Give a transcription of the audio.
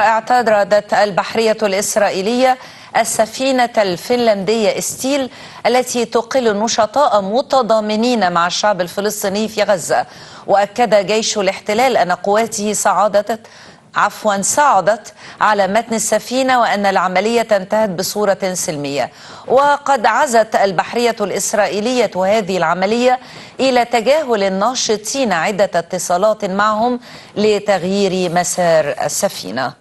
اعترضت البحرية الإسرائيلية السفينة الفنلندية ستيل التي تقل النشطاء متضامنين مع الشعب الفلسطيني في غزة. وأكد جيش الاحتلال أن قواته صعدت على متن السفينة وأن العملية انتهت بصورة سلمية. وقد عزت البحرية الإسرائيلية هذه العملية إلى تجاهل الناشطين عدة اتصالات معهم لتغيير مسار السفينة.